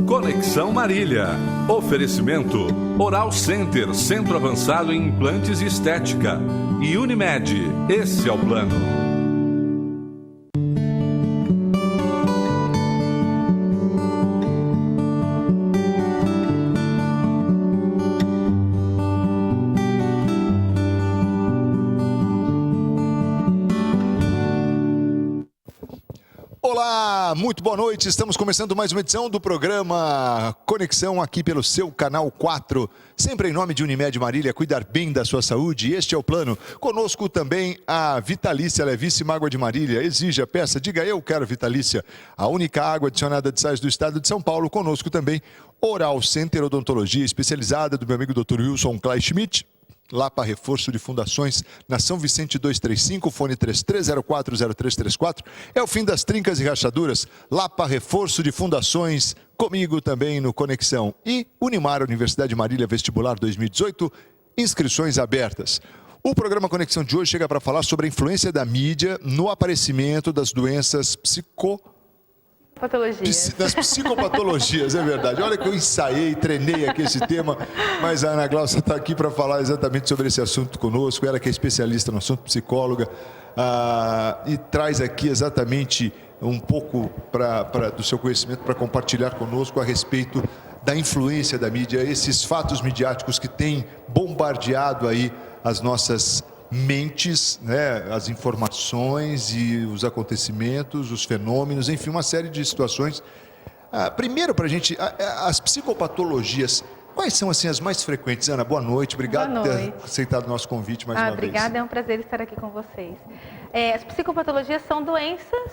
Conexão Marília. Oferecimento Oral Center, Centro Avançado em Implantes e Estética. E Unimed, esse é o plano. Olá, muito boa noite. Estamos começando mais uma edição do programa Conexão aqui pelo seu canal 4. Sempre em nome de Unimed Marília, cuidar bem da sua saúde. Este é o plano. Conosco também a Vitalícia, Levíssima Água de Marília. Exija, peça, diga eu quero Vitalícia. A única água adicionada de sais do estado de São Paulo. Conosco também Oral Center Odontologia especializada do meu amigo Dr. Wilson Klein Schmidt. Lapa Reforço de Fundações, na São Vicente 235, fone 33040334. É o fim das trincas e rachaduras. Lapa Reforço de Fundações, comigo também no Conexão. E Unimar, Universidade de Marília, Vestibular 2018, inscrições abertas. O programa Conexão de hoje chega para falar sobre a influência da mídia no aparecimento das doenças das psicopatologias, é verdade. Olha que eu ensaiei, treinei aqui esse tema, mas a Ana Glaucia está aqui para falar exatamente sobre esse assunto conosco. Ela que é especialista no assunto, psicóloga, e traz aqui exatamente um pouco do seu conhecimento para compartilhar conosco a respeito da influência da mídia, esses fatos midiáticos que têm bombardeado aí as nossas mentes, né, as informações e os acontecimentos, os fenômenos, enfim, uma série de situações. Primeiro, para a gente, as psicopatologias, quais são assim as mais frequentes? Ana, boa noite, obrigado por ter aceitado o nosso convite mais uma vez. Obrigada, é um prazer estar aqui com vocês. As psicopatologias são doenças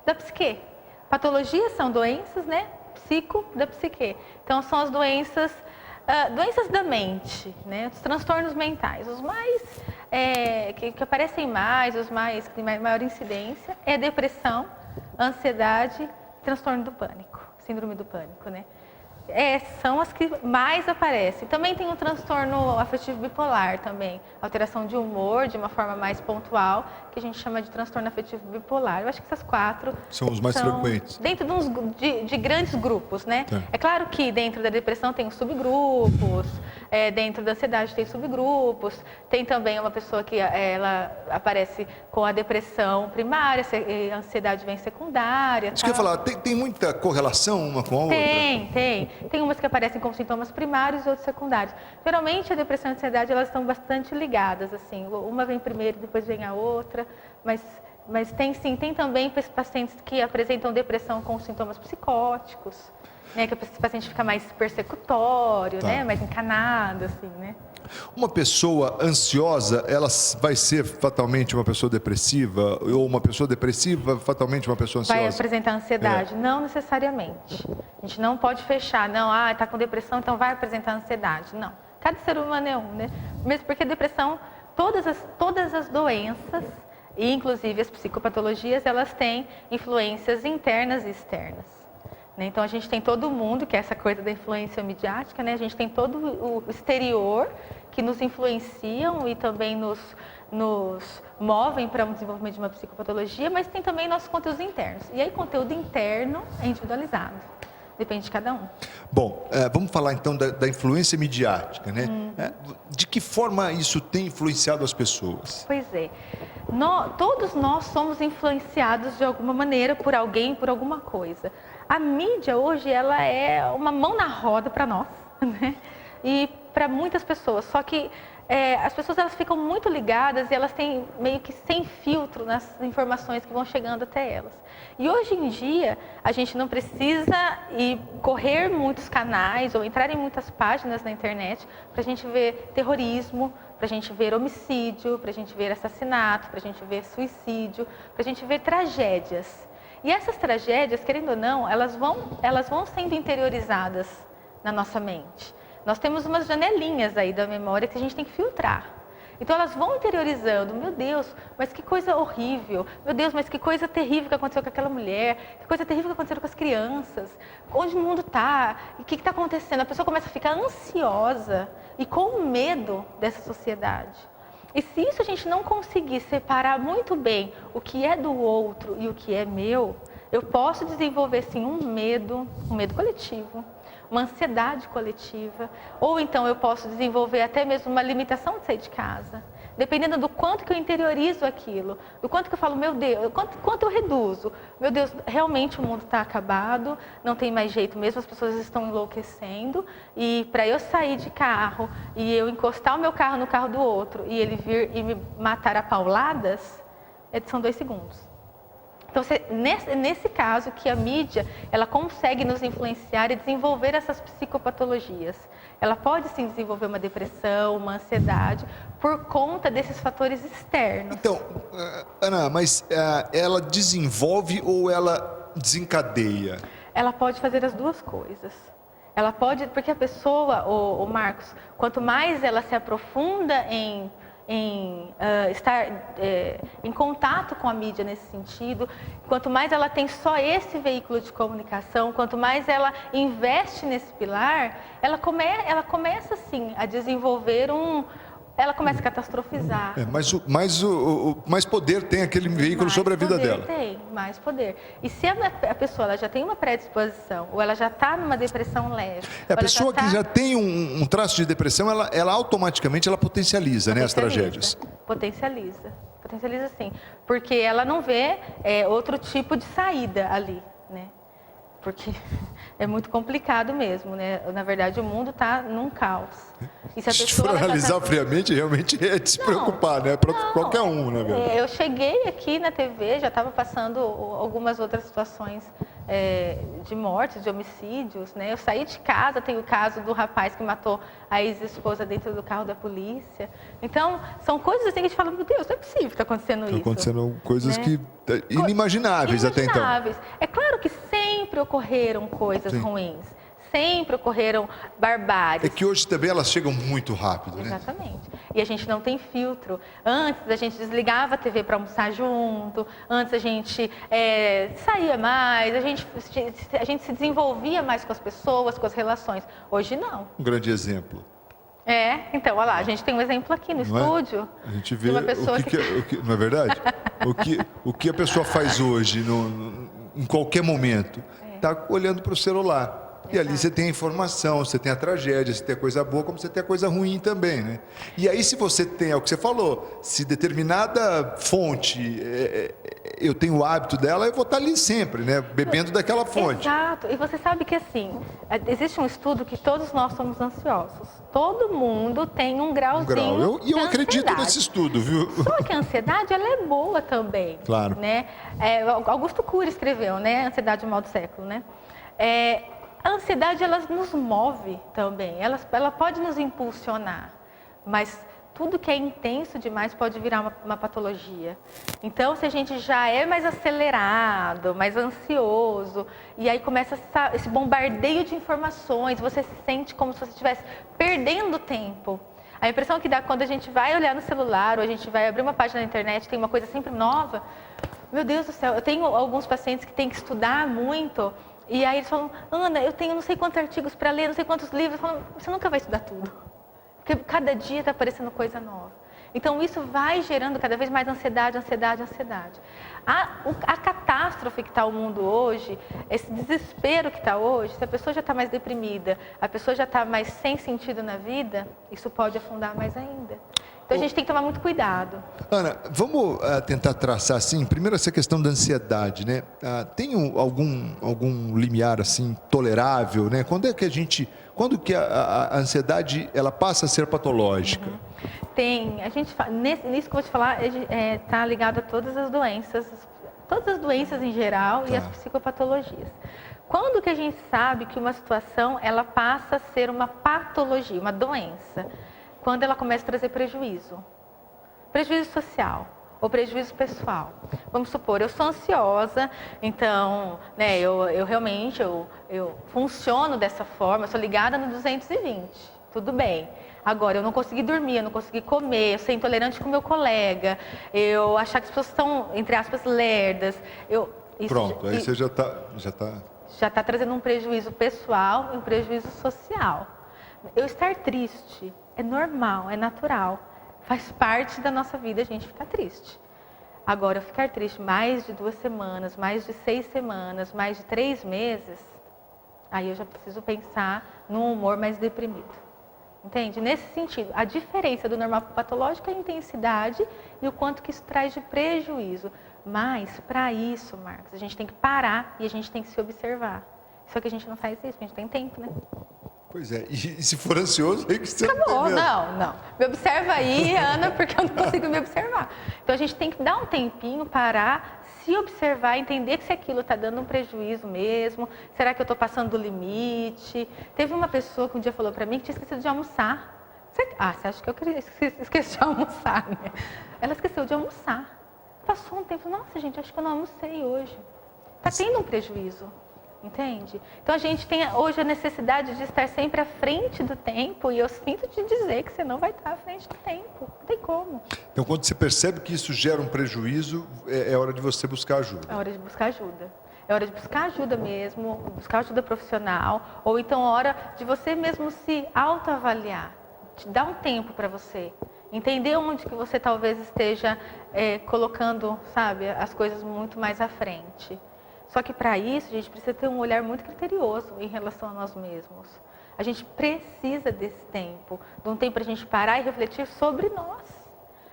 da psique. Patologias são doenças, né, da psique. Então, são as doenças da mente, né, os transtornos mentais, os mais que aparecem mais, os mais que têm maior incidência, é depressão, ansiedade, transtorno do pânico, síndrome do pânico, né? São as que mais aparecem. Também tem o transtorno afetivo bipolar também, alteração de humor de uma forma mais pontual, que a gente chama de transtorno afetivo bipolar. Eu acho que essas quatro são os mais frequentes. Dentro de grandes grupos, né? Tá. É claro que dentro da depressão tem os subgrupos, dentro da ansiedade tem subgrupos, tem também uma pessoa que ela aparece com a depressão primária, a ansiedade vem secundária. Isso que eu ia falar, tem muita correlação uma com a outra? Tem. Tem umas que aparecem como sintomas primários e outros secundários. Geralmente a depressão e a ansiedade elas estão bastante ligadas, assim. Uma vem primeiro, depois vem a outra, mas tem também pacientes que apresentam depressão com sintomas psicóticos, né, que esse paciente fica mais persecutório, Tá, né, mais encanado, assim, né. Uma pessoa ansiosa, ela vai ser fatalmente uma pessoa depressiva? Ou uma pessoa depressiva, fatalmente uma pessoa ansiosa? Vai apresentar ansiedade? Não necessariamente. A gente não pode fechar, está com depressão, então vai apresentar ansiedade. Não. Cada ser humano é um, né? Mesmo porque a depressão, todas as doenças, e inclusive as psicopatologias, elas têm influências internas e externas. Então, a gente tem todo mundo, que é essa coisa da influência midiática, né? A gente tem todo o exterior que nos influenciam e também nos movem para o desenvolvimento de uma psicopatologia, mas tem também nossos conteúdos internos. E aí, conteúdo interno é individualizado, depende de cada um. Bom, vamos falar então da influência midiática, né? De que forma isso tem influenciado as pessoas? Pois é. Todos nós somos influenciados de alguma maneira por alguém, por alguma coisa. A mídia hoje, ela é uma mão na roda para nós, né? E para muitas pessoas. Só que as pessoas elas ficam muito ligadas e elas têm meio que sem filtro nas informações que vão chegando até elas. E hoje em dia, a gente não precisa correr muitos canais ou entrar em muitas páginas na internet para a gente ver terrorismo, para a gente ver homicídio, para a gente ver assassinato, para a gente ver suicídio, para a gente ver tragédias. E essas tragédias, querendo ou não, elas vão sendo interiorizadas na nossa mente. Nós temos umas janelinhas aí da memória que a gente tem que filtrar. Então elas vão interiorizando, meu Deus, mas que coisa horrível, meu Deus, mas que coisa terrível que aconteceu com aquela mulher, que coisa terrível que aconteceu com as crianças, onde o mundo está, o que está acontecendo? A pessoa começa a ficar ansiosa e com medo dessa sociedade. E se isso a gente não conseguir separar muito bem o que é do outro e o que é meu, Eu posso desenvolver, sim, um medo coletivo, uma ansiedade coletiva, ou então eu posso desenvolver até mesmo uma limitação de sair de casa, dependendo do quanto que eu interiorizo aquilo, do quanto que eu falo, meu Deus, quanto eu reduzo. Meu Deus, realmente o mundo está acabado, não tem mais jeito mesmo, as pessoas estão enlouquecendo, e para eu sair de carro e eu encostar o meu carro no carro do outro e ele vir e me matar a pauladas, são 2 segundos. Então, nesse caso que a mídia, ela consegue nos influenciar e desenvolver essas psicopatologias. Ela pode sim desenvolver uma depressão, uma ansiedade, por conta desses fatores externos. Então, Ana, mas ela desenvolve ou ela desencadeia? Ela pode fazer as 2 coisas. Ela pode, porque a pessoa, o Marcos, quanto mais ela se aprofunda em estar em contato com a mídia nesse sentido, quanto mais ela tem só esse veículo de comunicação, quanto mais ela investe nesse pilar, ela começa sim a desenvolver ela começa a catastrofizar. Mais poder tem aquele veículo sobre a vida dela. Tem, mais poder. E se a pessoa ela já tem uma predisposição, ou ela já está numa depressão leve... A pessoa que já tem um traço de depressão, ela automaticamente potencializa, né, as tragédias. Potencializa sim. Porque ela não vê outro tipo de saída ali, né? Porque é muito complicado mesmo, né? Na verdade, o mundo está num caos. E se a pessoa for analisar friamente, realmente é de se preocupar, né? Para qualquer um, na verdade. Eu cheguei aqui na TV, já estava passando algumas outras situações de mortes, de homicídios, né? Eu saí de casa, tem o caso do rapaz que matou a ex-esposa dentro do carro da polícia. Então, são coisas assim que a gente fala, meu Deus, não é possível que está acontecendo isso. Estão acontecendo coisas que inimagináveis até então. É claro que sempre ocorreram coisas ruins. Sempre ocorreram barbáries. É que hoje também elas chegam muito rápido, né? Exatamente. E a gente não tem filtro. Antes a gente desligava a TV para almoçar junto, antes a gente saía mais, a gente se desenvolvia mais com as pessoas, com as relações. Hoje não. Um grande exemplo. Então, olha lá, a gente tem um exemplo aqui no estúdio. A gente vê uma pessoa não é verdade? o que a pessoa faz hoje, em qualquer momento, está olhando para o celular. E ali você tem a informação, você tem a tragédia, você tem a coisa boa, como você tem a coisa ruim também, né? E aí se você tem, é o que você falou, se determinada fonte, eu tenho o hábito dela, eu vou estar ali sempre, né? Bebendo daquela fonte. Exato. E você sabe que assim, existe um estudo que todos nós somos ansiosos. Todo mundo tem um grauzinho E eu acredito nesse estudo, viu? Só que a ansiedade, ela é boa também. Claro. Né? Augusto Cury escreveu, né? Ansiedade, o mal do século, né? A ansiedade, ela nos move também, ela pode nos impulsionar, mas tudo que é intenso demais pode virar uma patologia. Então, se a gente já é mais acelerado, mais ansioso, e aí começa esse bombardeio de informações, você se sente como se você estivesse perdendo tempo. A impressão que dá quando a gente vai olhar no celular, ou a gente vai abrir uma página na internet, tem uma coisa sempre nova, meu Deus do céu, eu tenho alguns pacientes que têm que estudar muito, e aí eles falam, Ana, eu tenho não sei quantos artigos para ler, não sei quantos livros. Eu falo, você nunca vai estudar tudo. Porque cada dia está aparecendo coisa nova. Então isso vai gerando cada vez mais ansiedade. A catástrofe que está o mundo hoje, esse desespero que está hoje, se a pessoa já está mais deprimida, a pessoa já está mais sem sentido na vida, isso pode afundar mais ainda. Então a gente tem que tomar muito cuidado. Ana, vamos tentar traçar assim, primeiro essa questão da ansiedade, né? Tem algum limiar assim tolerável, né? Quando que a ansiedade ela passa a ser patológica? Tem, nisso que eu vou te falar, está ligado a todas as doenças em geral e as psicopatologias. Quando que a gente sabe que uma situação ela passa a ser uma patologia, uma doença? Quando ela começa a trazer prejuízo social ou prejuízo pessoal. Vamos supor, eu sou ansiosa, então, né, eu realmente funciono dessa forma, eu sou ligada no 220, tudo bem. Agora, eu não consegui dormir, eu não consegui comer, eu sou intolerante com o meu colega, eu achar que as pessoas são, entre aspas, lerdas. Pronto, aí você já está trazendo um prejuízo pessoal e um prejuízo social. Eu estar triste é normal, é natural. Faz parte da nossa vida a gente ficar triste. Agora, eu ficar triste mais de 2 semanas, mais de 6 semanas, mais de 3 meses, aí eu já preciso pensar num humor mais deprimido. Entende? Nesse sentido, a diferença do normal para o patológico é a intensidade e o quanto que isso traz de prejuízo. Mas, para isso, Marcos, a gente tem que parar e a gente tem que se observar. Só que a gente não faz isso, a gente tem tempo, né? Pois é, e se for ansioso, aí que você Acabou, mesmo. não. Me observa aí, Ana, porque eu não consigo me observar. Então, a gente tem que dar um tempinho, parar, se observar, entender que se aquilo está dando um prejuízo mesmo, será que eu estou passando do limite? Teve uma pessoa que um dia falou para mim que tinha esquecido de almoçar. Você acha que eu esqueci de almoçar, né? Ela esqueceu de almoçar. Passou um tempo, nossa gente, acho que eu não almocei hoje. Está tendo um prejuízo, entende? Então a gente tem hoje a necessidade de estar sempre à frente do tempo e eu sinto te dizer que você não vai estar à frente do tempo, não tem como. Então, quando você percebe que isso gera um prejuízo, é hora de você buscar ajuda. É hora de buscar ajuda. É hora de buscar ajuda mesmo, buscar ajuda profissional, ou então é hora de você mesmo se autoavaliar, te dar um tempo para você. Entender onde que você talvez esteja colocando, sabe, as coisas muito mais à frente. Só que para isso a gente precisa ter um olhar muito criterioso em relação a nós mesmos. A gente precisa desse tempo, de um tempo para a gente parar e refletir sobre nós.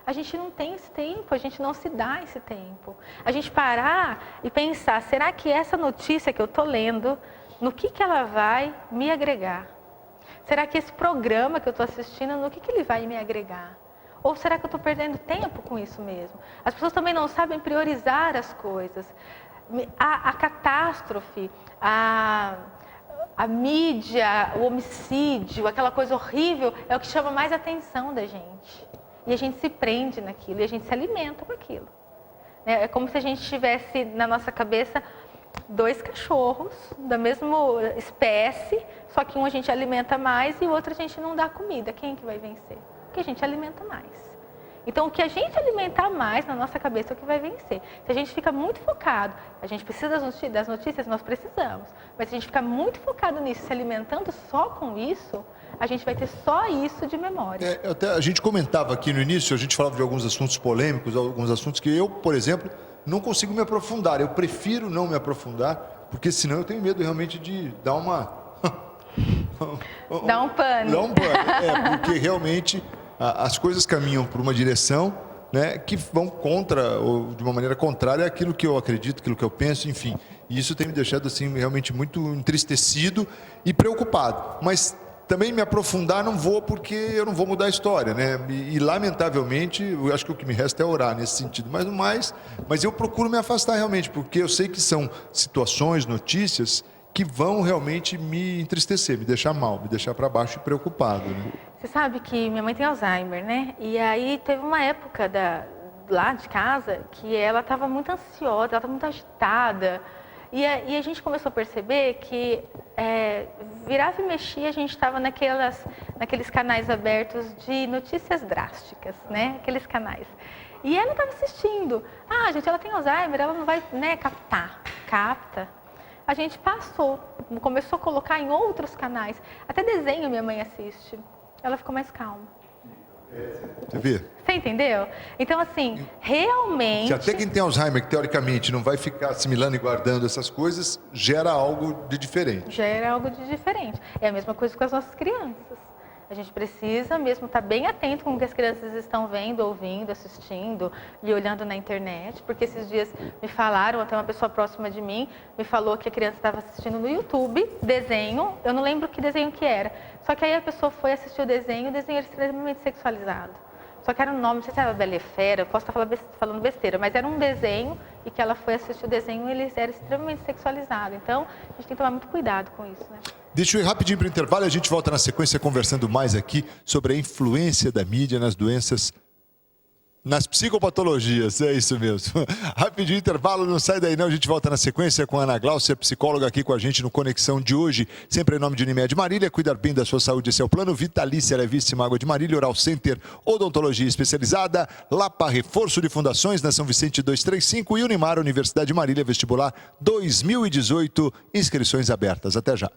A gente não tem esse tempo, a gente não se dá esse tempo. A gente parar e pensar, será que essa notícia que eu estou lendo, no que ela vai me agregar? Será que esse programa que eu estou assistindo, no que ele vai me agregar? Ou será que eu estou perdendo tempo com isso mesmo? As pessoas também não sabem priorizar as coisas. A catástrofe, a mídia, o homicídio, aquela coisa horrível, é o que chama mais atenção da gente. E a gente se prende naquilo, e a gente se alimenta com aquilo. É como se a gente tivesse na nossa cabeça 2 cachorros da mesma espécie, só que um a gente alimenta mais e o outro a gente não dá comida. Quem que vai vencer? Que a gente alimenta mais. Então, o que a gente alimentar mais na nossa cabeça é o que vai vencer. Se a gente fica muito focado, a gente precisa das notícias, nós precisamos. Mas se a gente ficar muito focado nisso, se alimentando só com isso, a gente vai ter só isso de memória. A gente comentava aqui no início, a gente falava de alguns assuntos polêmicos, alguns assuntos que eu, por exemplo, não consigo me aprofundar. Eu prefiro não me aprofundar, porque senão eu tenho medo realmente de dar uma... Dá um pano. Dá um pano, porque realmente as coisas caminham por uma direção, né, que vão contra, ou de uma maneira contrária àquilo que eu acredito, aquilo que eu penso, enfim. E isso tem me deixado assim realmente muito entristecido e preocupado. Mas também me aprofundar não vou, porque eu não vou mudar a história, né? E lamentavelmente, eu acho que o que me resta é orar nesse sentido. Mas eu procuro me afastar realmente, porque eu sei que são situações, notícias que vão realmente me entristecer, me deixar mal, me deixar para baixo e preocupado, né? Você sabe que minha mãe tem Alzheimer, né? E aí teve uma época lá de casa que ela estava muito ansiosa, ela estava muito agitada. E a gente começou a perceber que virava e mexia, a gente estava naqueles canais abertos de notícias drásticas, né? Aqueles canais. E ela estava assistindo. Gente, ela tem Alzheimer, ela não vai, né, capta. A gente começou a colocar em outros canais. Até desenho minha mãe assiste. Ela ficou mais calma. Você vê? Você entendeu? Então, assim, realmente... Que até quem tem Alzheimer, que teoricamente não vai ficar assimilando e guardando essas coisas, gera algo de diferente. Gera algo de diferente. É a mesma coisa com as nossas crianças. A gente precisa mesmo estar bem atento com o que as crianças estão vendo, ouvindo, assistindo e olhando na internet, porque esses dias me falaram, até uma pessoa próxima de mim me falou que a criança estava assistindo no YouTube desenho, eu não lembro que desenho que era, só que aí a pessoa foi assistir o desenho era extremamente sexualizado. Só que era um nome, não sei se era Bela e Fera, eu posso estar falando besteira, mas era um desenho e que ela foi assistir o desenho e ele era extremamente sexualizado. Então, a gente tem que tomar muito cuidado com isso, né? Deixa eu ir rapidinho para o intervalo e a gente volta na sequência conversando mais aqui sobre a influência da mídia nas doenças, nas psicopatologias, é isso mesmo. Rapidinho intervalo, não sai daí não, a gente volta na sequência com a Ana Gláucia, psicóloga aqui com a gente no Conexão de hoje, sempre em nome de Unimed Marília, cuidar bem da sua saúde, esse é o plano, Vitalícia Levíssima Água de Marília, Oral Center, Odontologia Especializada, Lapa Reforço de Fundações, na São Vicente 235 e Unimar, Universidade de Marília, vestibular 2018, inscrições abertas, até já.